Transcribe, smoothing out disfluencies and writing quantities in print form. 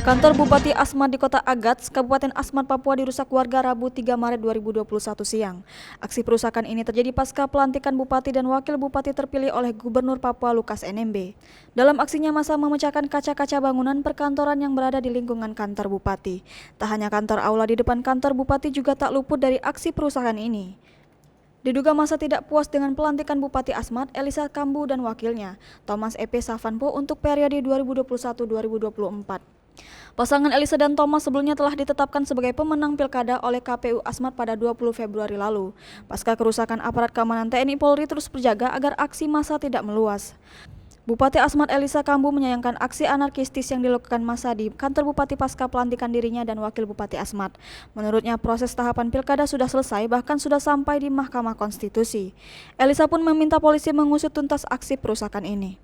Kantor Bupati Asmat di Kota Agats, Kabupaten Asmat, Papua dirusak warga Rabu 3 Maret 2021 siang. Aksi perusakan ini terjadi pasca pelantikan Bupati dan Wakil Bupati terpilih oleh Gubernur Papua Lukas NMB. Dalam aksinya massa memecahkan kaca-kaca bangunan perkantoran yang berada di lingkungan kantor Bupati. Tak hanya kantor aula di depan kantor Bupati juga tak luput dari aksi perusakan ini. Diduga massa tidak puas dengan pelantikan Bupati Asmat, Elisa Kambu dan wakilnya, Thomas EP Savanpo untuk periode 2021-2024. Pasangan Elisa dan Thomas sebelumnya telah ditetapkan sebagai pemenang pilkada oleh KPU Asmat pada 20 Februari lalu. Pasca kerusakan, aparat keamanan TNI Polri terus berjaga agar aksi massa tidak meluas. Bupati Asmat Elisa Kambu menyayangkan aksi anarkistis yang dilakukan massa di kantor Bupati pasca pelantikan dirinya dan Wakil Bupati Asmat. Menurutnya proses tahapan pilkada sudah selesai, bahkan sudah sampai di Mahkamah Konstitusi. Elisa pun meminta polisi mengusut tuntas aksi perusakan ini.